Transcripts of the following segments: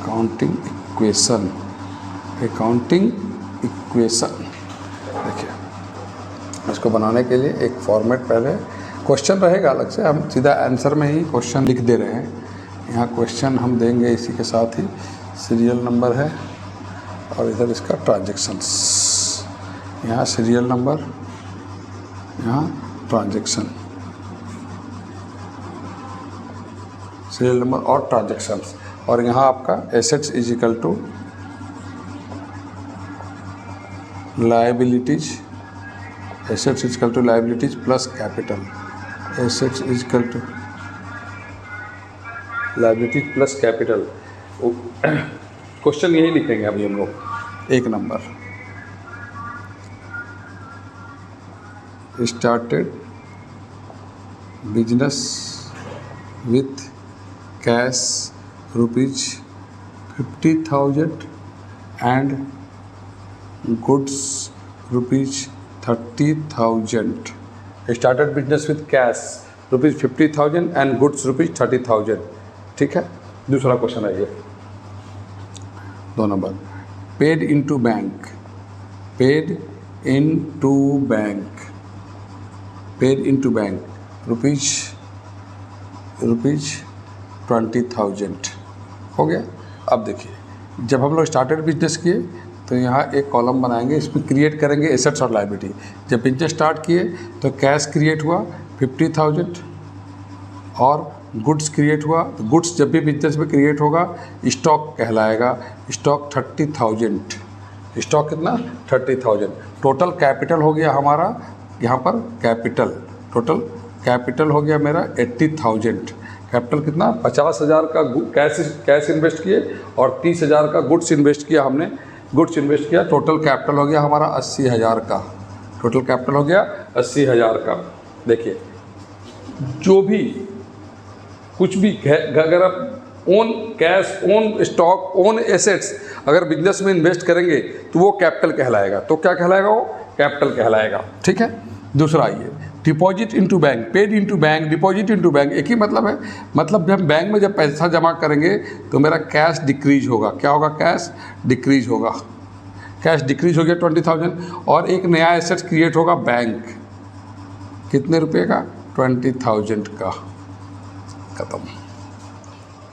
Accounting equation, accounting equation. देखिए, इसको बनाने के लिए एक फॉर्मेट, पहले क्वेश्चन रहेगा अलग से, हम सीधा आंसर में ही क्वेश्चन लिख दे रहे हैं। यहाँ क्वेश्चन हम देंगे, इसी के साथ ही सीरियल नंबर है और इधर इसका ट्रांजैक्शंस, यहाँ सीरियल नंबर, यहाँ ट्रांजैक्शन, सीरियल नंबर और ट्रांजैक्शंस, और यहाँ आपका assets is equal to liabilities, assets is equal to liabilities plus capital, assets is equal to liabilities plus capital. Question यही लिखेंगे अभी हम लोग। एक number, started business with cash ₹50,000 and goods ₹30,000। Started business with cash ₹50,000 and goods ₹30,000। ठीक है, दूसरा question है ये, 2 number. Paid into bank, paid into bank, paid into bank ₹20,000 हो गया। अब देखिए, जब हम लोग स्टार्टेड बिजनेस किए तो यहाँ एक कॉलम बनाएंगे, इसमें क्रिएट करेंगे एसेट्स और लायबिलिटी। जब बिजनेस स्टार्ट किए तो कैश क्रिएट हुआ 50,000 और गुड्स क्रिएट हुआ। तो गुड्स जब भी बिजनेस में क्रिएट होगा स्टॉक कहलाएगा, स्टॉक 30,000, स्टॉक कितना 30,000। टोटल कैपिटल हो गया हमारा यहाँ पर कैपिटल, टोटल कैपिटल हो गया मेरा 80,000। कैपिटल कितना 50,000 का कैश इन्वेस्ट किए और 30,000 का गुड्स इन्वेस्ट किया, हमने गुड्स इन्वेस्ट किया। टोटल कैपिटल हो गया हमारा 80,000 का, टोटल कैपिटल हो गया 80,000 का। देखिए, जो भी कुछ भी अगर आप own cash, own stock, own assets अगर बिजनेस में इन्वेस्ट करेंगे तो वो कैपिटल कहलाएगा। तो क्या कहलाएगा? वो कैपिटल कहलाएगा। ठीक है। दूसरा आइए, deposit into bank, paid into bank, deposit into bank, एक ही मतलब है। मतलब जब बैंक में जब पैसा जमा करेंगे तो मेरा कैश डिक्रीज होगा। क्या होगा? कैश डिक्रीज होगा। कैश डिक्रीज हो गया 20,000 और एक नया एसेट्स क्रिएट होगा बैंक, कितने रुपए का? 20,000 का। खत्म।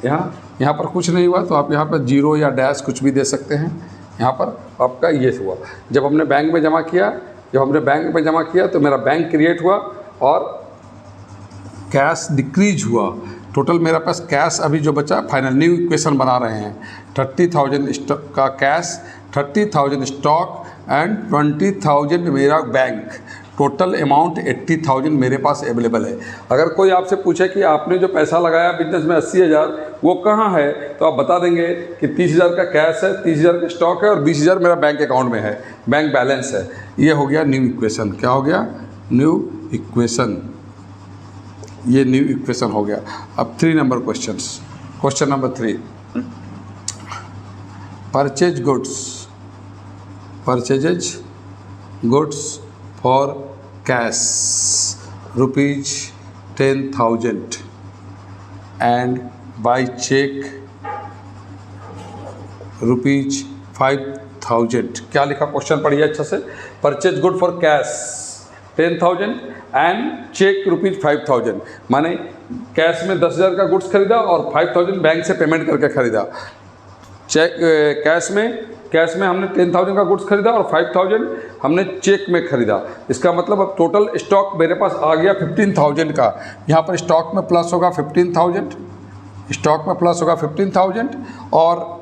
यहाँ पर कुछ नहीं हुआ तो आप यहाँ पर जीरो या डैश कुछ भी दे सकते हैं। यहाँ पर आपका ये हुआ, जब हमने बैंक में जमा किया, जब हमने बैंक में जमा किया तो मेरा बैंक क्रिएट हुआ और कैश डिक्रीज हुआ। टोटल मेरे पास कैश अभी जो बचा, फाइनल न्यू इक्वेशन बना रहे हैं, 30,000 स्टॉक का कैश, 30,000 स्टॉक एंड 20,000 मेरा बैंक। टोटल अमाउंट 80,000 मेरे पास अवेलेबल है। अगर कोई आपसे पूछे कि आपने जो पैसा लगाया बिजनेस में 80,000 वो कहाँ है, तो आप बता देंगे कि 30,000 का कैश है, 30,000 का स्टॉक है और 20,000 मेरा बैंक अकाउंट में है, बैंक बैलेंस है। ये हो गया न्यू इक्वेशन। क्या हो गया? New equation. ये न्यू इक्वेशन हो गया। अब 3 number questions. Question number 3, purchase goods, purchases goods for cash ₹10,000 and by cheque ₹5,000। क्या लिखा? क्वेश्चन पढ़िए अच्छा से। Purchase good for cash 10,000 and cheque ₹5,000, माने कैश में 10,000 का गुड्स खरीदा और 5,000 बैंक से पेमेंट करके खरीदा। चेक कैश में हमने 10,000 का गुड्स खरीदा और 5,000 हमने चेक में खरीदा। इसका मतलब अब टोटल स्टॉक मेरे पास आ गया 15,000 का। यहाँ पर स्टॉक में प्लस होगा 15,000, स्टॉक में प्लस होगा 15,000 और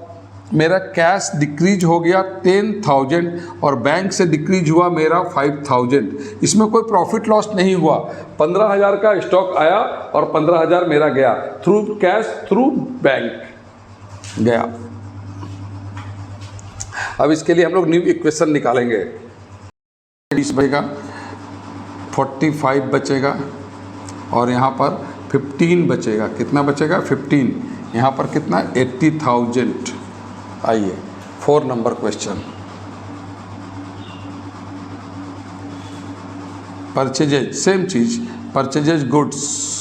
मेरा कैश डिक्रीज हो गया 10,000 और बैंक से डिक्रीज हुआ मेरा 5,000। इसमें कोई प्रॉफिट लॉस नहीं हुआ। 15,000 का स्टॉक आया और 15,000 मेरा गया थ्रू कैश, थ्रू बैंक गया। अब इसके लिए हम लोग न्यू इक्वेशन निकालेंगे। 20 बचेगा, 45 बचेगा और यहाँ पर 15 बचेगा। कितना बचेगा? 15। यहाँ पर कितना? 80,000। आइए 4 नंबर क्वेश्चन। परचेजेज, सेम चीज, purchases goods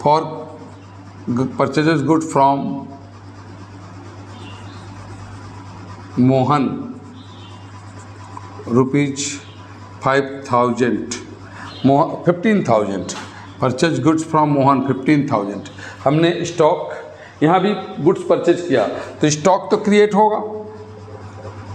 for, purchases good from Mohan rupees 5,000, 15,000, purchase goods from Mohan 15,000। हमने स्टॉक यहाँ भी गुड्स परचेज किया तो स्टॉक तो क्रिएट होगा,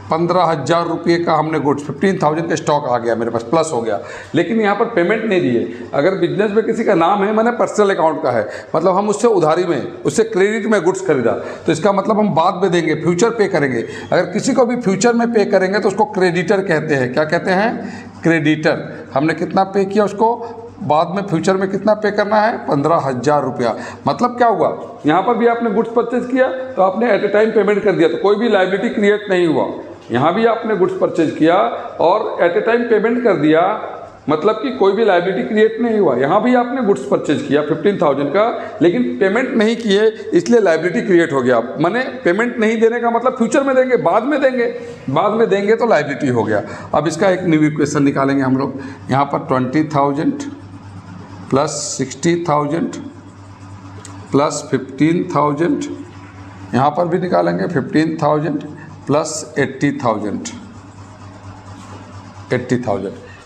15,000 रुपये का हमने गुड्स, 15,000 का स्टॉक आ गया मेरे पास, प्लस हो गया। लेकिन यहाँ पर पेमेंट नहीं दिए। अगर बिजनेस में किसी का नाम है, मैंने पर्सनल अकाउंट का है, मतलब हम उससे उधारी में, उससे क्रेडिट में गुड्स खरीदा, तो इसका मतलब हम बाद में देंगे, फ्यूचर पे करेंगे। अगर किसी को भी फ्यूचर में पे करेंगे तो उसको क्रेडिटर कहते हैं। क्या कहते हैं? क्रेडिटर। हमने कितना पे किया उसको, बाद में फ्यूचर में कितना पे करना है? 15,000 रुपया। मतलब क्या हुआ, यहाँ पर भी आपने गुड्स परचेज किया तो आपने एट ए टाइम पेमेंट कर दिया, तो कोई भी लायबिलिटी क्रिएट नहीं हुआ। यहाँ भी आपने गुड्स परचेज किया और एट ए टाइम पेमेंट कर दिया, मतलब कि कोई भी लायबिलिटी क्रिएट नहीं हुआ। यहाँ भी आपने गुड्स परचेज किया 15,000 का, लेकिन पेमेंट नहीं किए, इसलिए लायबिलिटी क्रिएट हो गया। माने पेमेंट नहीं देने का मतलब फ्यूचर में देंगे, बाद में देंगे, बाद में देंगे तो लायबिलिटी हो गया। अब इसका एक न्यू इक्वेशन निकालेंगे हम लोग। यहाँ पर 20,000 प्लस 60,000 प्लस 15,000, यहाँ पर भी निकालेंगे 15,000 प्लस 80,000।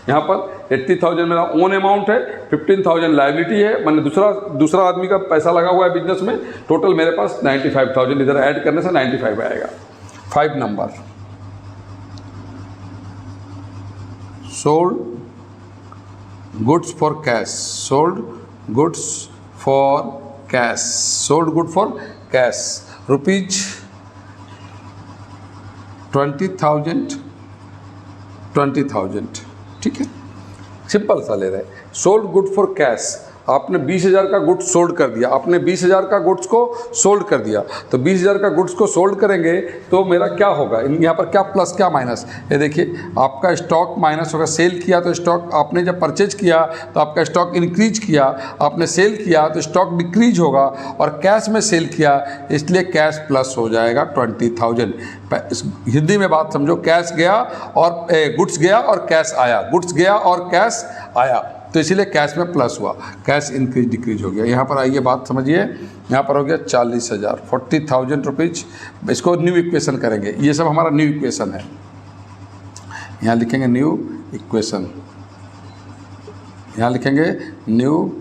यहाँ पर 80,000 मेरा ओन अमाउंट है, 15,000 लायबिलिटी है, मैंने दूसरा आदमी का पैसा लगा हुआ है बिजनेस में। टोटल मेरे पास 95,000, इधर ऐड करने से 95 आएगा। 5 number, sold goods for cash, sold goods for cash, sold good for cash rupees 20,000, ठीक है, सिंपल सा ले रहे हैं। सोल्ड गुड फॉर कैश, आपने 20,000 का गुड्स सोल्ड कर दिया, आपने 20,000 का गुड्स को सोल्ड कर दिया, तो 20,000 का गुड्स को सोल्ड करेंगे तो मेरा क्या होगा, यहाँ पर क्या प्लस क्या माइनस, ये देखिए आपका स्टॉक माइनस होगा। सेल किया तो स्टॉक, आपने जब परचेज किया तो आपका स्टॉक इंक्रीज किया, आपने सेल किया तो स्टॉक डिक्रीज होगा, और कैश में सेल किया इसलिए कैश प्लस हो जाएगा 20,000। हिंदी में बात समझो, कैश गया और गुड्स गया और कैश आया, गुड्स गया और कैश आया, तो इसीलिए कैश में प्लस हुआ, कैश इंक्रीज डिक्रीज हो गया। यहाँ पर आइए बात समझिए, यहाँ पर हो गया 40,000, 40,000 रुपीज। इसको न्यू इक्वेशन करेंगे, ये सब हमारा न्यू इक्वेशन है। यहाँ लिखेंगे न्यू इक्वेशन, यहाँ लिखेंगे न्यू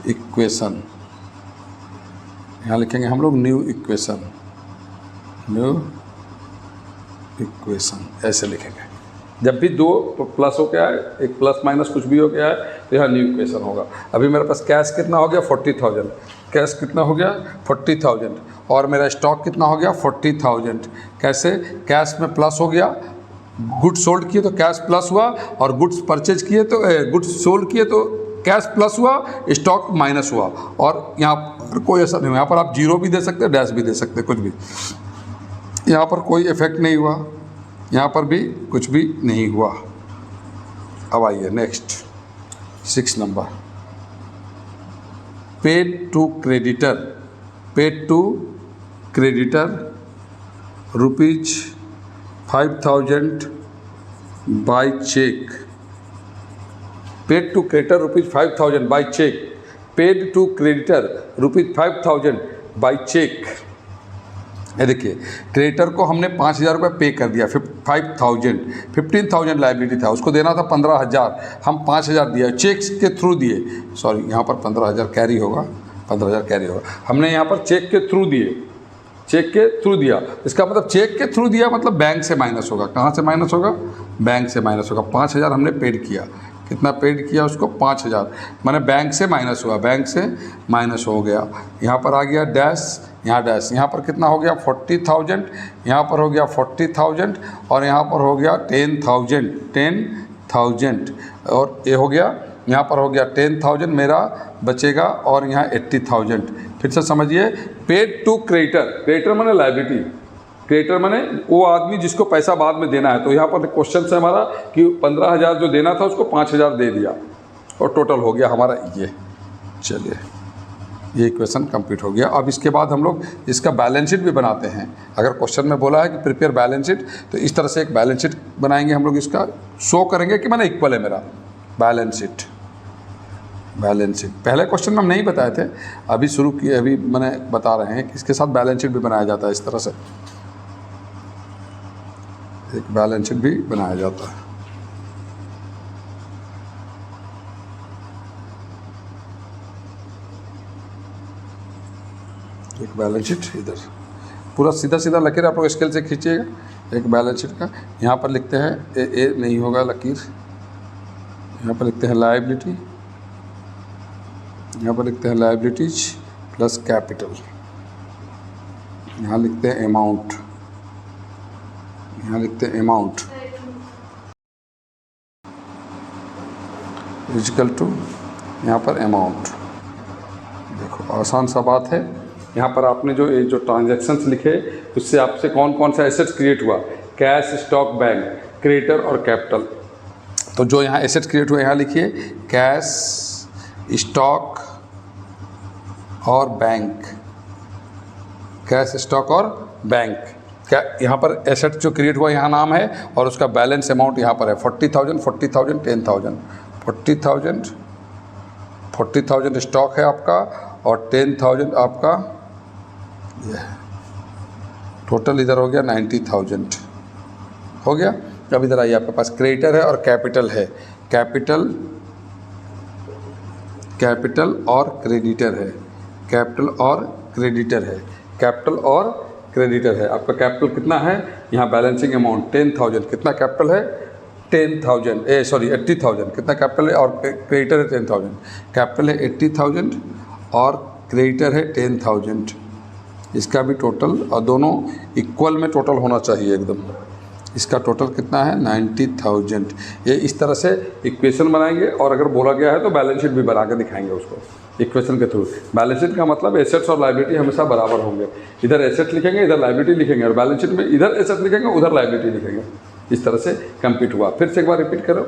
इक्वेशन, यहाँ लिखेंगे हम लोग न्यू इक्वेशन, न्यू इक्वेशन ऐसे लिखेंगे। जब भी दो प्लस हो गया है, एक प्लस माइनस कुछ भी हो गया है, तो यहाँ न्यू इक्वेशन होगा। अभी मेरे पास कैश कितना हो गया 40,000, कैश कितना हो गया 40,000, और मेरा स्टॉक कितना हो गया 40,000। कैसे? कैश में प्लस हो गया, गुड्स सोल्ड किए तो कैश प्लस हुआ, और गुड्स परचेज किए तो गुड्स सोल्ड किए तो कैश प्लस हुआ, स्टॉक माइनस हुआ। और यहाँ पर कोई ऐसा नहीं हुआ, यहाँ पर आप जीरो भी दे सकते, डैश भी दे सकते, कुछ भी, यहाँ पर कोई इफेक्ट नहीं हुआ, यहाँ पर भी कुछ भी नहीं हुआ। अब आइए next 6 number, paid to creditor, paid to creditor rupees 5,000 by cheque, paid to creditor rupees 5,000 by cheque, paid to creditor rupees 5,000 by cheque. ये देखिए, क्रेडिटर को हमने 5,000 रुपये पे कर दिया, 5,000, 15,000 लायबिलिटी था, उसको देना था 15,000, हम 5,000 दिया, चेक के थ्रू दिए, सॉरी यहाँ पर 15,000 कैरी होगा, 15,000 कैरी होगा, हमने यहाँ पर चेक के थ्रू दिए, चेक के थ्रू दिया। इसका मतलब चेक के थ्रू दिया मतलब बैंक से माइनस होगा। कहाँ से माइनस होगा? बैंक से माइनस होगा। 5,000 हमने पेड किया, कितना पेड किया उसको? 5,000, माने बैंक से माइनस हुआ, बैंक से माइनस हो गया। यहाँ पर आ गया डैश, यहाँ डैश, यहाँ पर कितना हो गया 40,000, यहाँ पर हो गया 40,000, और यहाँ पर हो गया 10,000, और ये हो गया, यहाँ पर हो गया 10,000 मेरा बचेगा, और यहाँ 80,000। फिर से समझिए, पेड टू क्रेडिटर, क्रेडिटर माने लायबिलिटी, क्रेडिटर माने वो आदमी जिसको पैसा बाद में देना है। तो यहाँ पर क्वेश्चन है हमारा कि 15,000 जो देना था उसको 5,000 दे दिया, और टोटल हो गया हमारा ये। चलिए, ये इक्वेशन कंप्लीट हो गया। अब इसके बाद हम लोग इसका बैलेंस शीट भी बनाते हैं। अगर क्वेश्चन में बोला है कि प्रिपेयर बैलेंस शीट, तो इस तरह से एक बैलेंस शीट बनाएंगे हम लोग, इसका शो करेंगे कि मैंने इक्वल है मेरा बैलेंस शीट। बैलेंस शीट पहले क्वेश्चन में हम नहीं बताए थे, अभी शुरू किए, अभी मैंने बता रहे हैं कि इसके साथ बैलेंस शीट भी बनाया जाता है इस तरह से। एक बैलेंस शीट भी बनाया जाता है। एक बैलेंस शीट इधर पूरा सीधा सीधा लकीर आप लोग स्केल से खींचिएगा एक बैलेंस शीट का। यहाँ पर लिखते हैं ए नहीं होगा लकीर, यहाँ पर लिखते हैं लायबिलिटी, यहाँ पर लिखते हैं लायबिलिटीज प्लस कैपिटल, यहाँ लिखते हैं अमाउंट, यहाँ लिखते हैं अमाउंट इक्वल टू यहाँ पर अमाउंट। देखो आसान सा बात है। यहाँ पर आपने जो ट्रांजैक्शंस लिखे उससे आपसे कौन कौन सा एसेट्स क्रिएट हुआ, कैश, स्टॉक, बैंक, क्रेडिटर और कैपिटल। तो जो यहाँ एसेट्स क्रिएट हुए यहाँ लिखिए कैश, स्टॉक और बैंक, कैश, स्टॉक और बैंक। क्या यहाँ पर एसेट जो क्रिएट हुआ यहाँ नाम है और उसका बैलेंस अमाउंट यहाँ पर है 40,000, 40,000, 10,000, 40,000, 40,000 स्टॉक है आपका और 10,000 आपका ये टोटल इधर हो गया 90,000 हो गया। अब इधर आइए आपके पास क्रेडिटर है और कैपिटल है, कैपिटल और क्रेडिटर है, कैपिटल और क्रेडिटर है, कैपिटल और क्रेडिटर है। आपका कैपिटल कितना है यहाँ बैलेंसिंग अमाउंट 10,000, कितना कैपिटल है 10,000 80,000, कितना कैपिटल है और क्रेडिटर है 10,000, कैपिटल है 80,000 और क्रेडिटर है 10,000। इसका भी टोटल और दोनों इक्वल में टोटल होना चाहिए एकदम। इसका टोटल कितना है 90,000। ये इस तरह से इक्वेशन बनाएंगे और अगर बोला गया है तो बैलेंस शीट भी बना के दिखाएंगे उसको इक्वेशन के थ्रू। बैलेंस शीट का मतलब एसेट्स और लायबिलिटी हमेशा बराबर होंगे, इधर एसेट लिखेंगे इधर लायबिलिटी लिखेंगे और बैलेंस शीट में इधर एसेट लिखेंगे उधर लायबिलिटी लिखेंगे। इस तरह से कंप्लीट हुआ। फिर से एक बार रिपीट करो।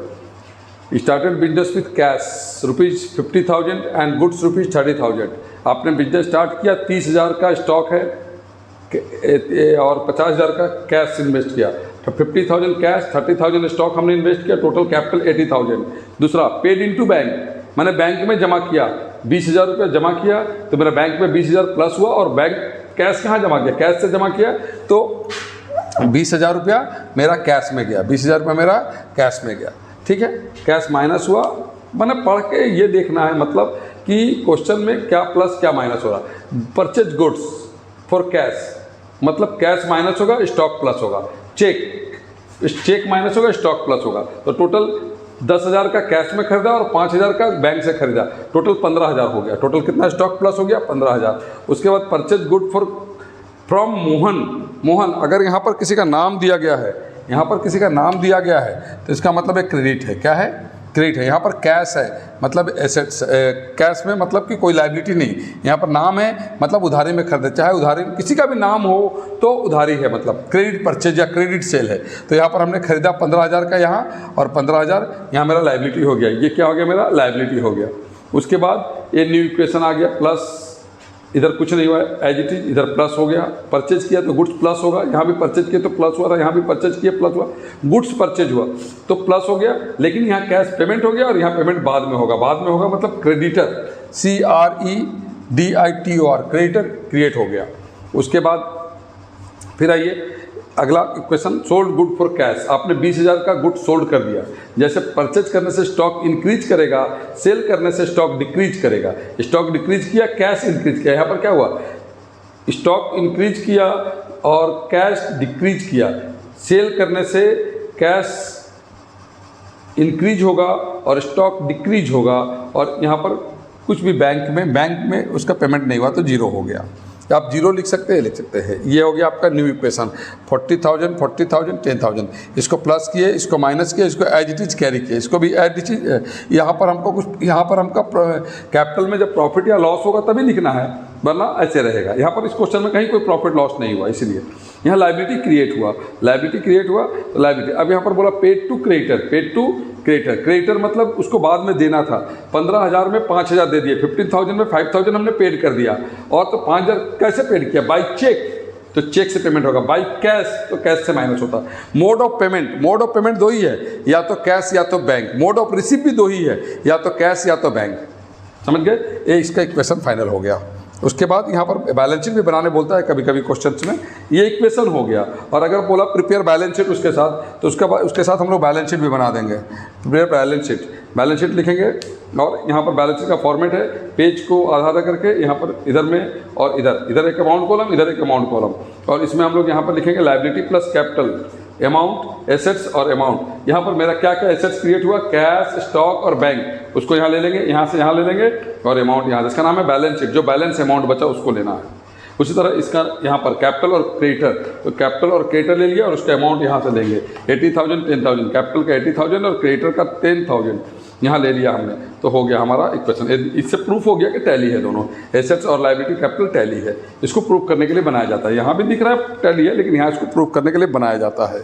Started business with cash ₹50,000 and goods ₹30,000। आपने बिजनेस स्टार्ट किया, 30,000 का स्टॉक है और 50,000 का कैश इन्वेस्ट किया। तो 50,000 कैश, 30,000 स्टॉक हमने इन्वेस्ट किया, टोटल कैपिटल 80,000। दूसरा पेड इनटू बैंक, मैंने बैंक में जमा किया, 20,000 रुपया जमा किया तो मेरा बैंक में 20,000 प्लस हुआ और बैंक कैश कहाँ जमा किया, कैश से जमा किया तो 20,000 रुपया मेरा कैश में गया, 20,000 रुपया मेरा कैश में गया। ठीक है, कैश माइनस हुआ, मैंने पढ़ के ये देखना है मतलब कि क्वेश्चन में क्या प्लस क्या माइनस हो रहा। परचेज गुड्स फॉर कैश मतलब कैश माइनस होगा स्टॉक प्लस होगा, चेक माइनस होगा स्टॉक प्लस होगा। तो टोटल 10,000 का कैश में खरीदा और 5,000 का बैंक से खरीदा, टोटल 15,000 हो गया। टोटल कितना स्टॉक प्लस हो गया 15,000। उसके बाद परचेज गुड फ्रॉम मोहन, अगर यहाँ पर किसी का नाम दिया गया है, यहाँ पर किसी का नाम दिया गया है तो इसका मतलब एक क्रेडिट है। क्या है, क्रेडिट है। यहाँ पर कैश है मतलब एसेट्स, कैश में मतलब कि कोई लायबिलिटी नहीं, यहाँ पर नाम है मतलब उधारी में खरीदे, चाहे उधारी किसी का भी नाम हो तो उधारी है, मतलब क्रेडिट परचेज या क्रेडिट सेल है। तो यहाँ पर हमने खरीदा 15,000 का यहाँ और 15,000 यहाँ मेरा लायबिलिटी हो गया। ये क्या हो गया, मेरा लायबिलिटी हो गया। उसके बाद ये न्यू इक्वेशन आ गया, प्लस इधर कुछ नहीं हुआ एज इट इज, इधर प्लस हो गया। परचेज किया तो गुड्स प्लस होगा, यहाँ भी परचेज किया तो प्लस हुआ था, यहाँ भी परचेज किया प्लस हुआ, गुड्स परचेज हुआ तो प्लस हो गया। लेकिन यहाँ कैश पेमेंट हो गया और यहाँ पेमेंट बाद में होगा। बाद में होगा मतलब क्रेडिटर, CREDITOR, क्रेडिटर क्रिएट हो गया। उसके बाद फिर आइए अगला equation, sold good for cash. आपने 20,000 का गुड सोल्ड कर दिया। जैसे परचेज करने से स्टॉक इंक्रीज करेगा, सेल करने से स्टॉक डिक्रीज करेगा। स्टॉक डिक्रीज किया, कैश इंक्रीज किया। यहाँ पर क्या हुआ, स्टॉक इंक्रीज किया और कैश डिक्रीज किया। सेल करने से कैश इंक्रीज होगा और स्टॉक डिक्रीज होगा। और यहाँ पर कुछ भी बैंक में उसका पेमेंट नहीं हुआ तो जीरो हो गया। आप जीरो लिख सकते हैं, लिख सकते हैं। ये हो गया आपका न्यू इक्वेशन, 40,000, 40,000, 10,000। इसको प्लस किए, इसको माइनस किए, इसको एज इट इज कैरी किए, इसको भी एज इट इज। यहाँ पर हमको कैपिटल में जब प्रॉफिट या लॉस होगा तभी लिखना है, वरना ऐसे रहेगा। यहाँ पर इस क्वेश्चन में कहीं कोई प्रॉफिट लॉस नहीं हुआ, इसलिए यहाँ लायबिलिटी क्रिएट हुआ। तो लायबिलिटी अब यहाँ पर बोला पेड टू क्रेडिटर। क्रेडिटर मतलब उसको बाद में देना था। 15,000 में 5,000 दे दिए, 15,000 में 5,000 हमने पेड कर दिया। और तो 5,000 कैसे पेड किया, बाई चेक, तो चेक से पेमेंट होगा। बाई कैश तो कैश से माइनस होता है। मोड ऑफ पेमेंट दो ही है, या तो कैश या तो बैंक। मोड ऑफ रिसीव भी दो ही है, या तो कैश या तो बैंक। समझ गए, ये इसका इक्वेशन फाइनल हो गया। उसके बाद यहाँ पर बैलेंस शीट भी बनाने बोलता है कभी कभी क्वेश्चंस में। ये इक्वेशन हो गया, और अगर बोला प्रिपेयर बैलेंस शीट उसके साथ, तो उसके साथ हम लोग बैलेंस शीट भी बना देंगे। प्रिपेयर बैलेंस शीट लिखेंगे, और यहाँ पर बैलेंस शीट का फॉर्मेट है पेज को आधार करके, यहाँ पर इधर में और इधर एक अमाउंट कॉलम, इधर एक अमाउंट कॉलम, और इसमें हम लोग यहाँ पर लिखेंगे liability plus capital, amount, assets और अमाउंट। यहाँ पर मेरा क्या क्या एसेट्स क्रिएट हुआ, कैश, स्टॉक और बैंक, उसको यहाँ ले लेंगे, यहाँ से यहाँ ले लेंगे, और अमाउंट यहाँ से, इसका नाम है बैलेंस शीट। जो बैलेंस अमाउंट बचा उसको लेना है। उसी तरह इसका यहाँ पर कैपिटल और क्रेडिटर, तो कैपिटल और क्रेडिटर ले लिया और उसका अमाउंट यहाँ से लेंगे 80,000 10,000, कैपिटल का 80,000 और क्रेडिटर का 10,000 यहाँ ले लिया हमने, तो हो गया हमारा इक्वेशन। इससे प्रूफ हो गया कि टैली है, दोनों एसेट्स और लायबिलिटी कैपिटल टैली है। इसको प्रूफ करने के लिए बनाया जाता है। यहाँ भी दिख रहा है टैली है, लेकिन यहाँ इसको प्रूफ करने के लिए बनाया जाता है।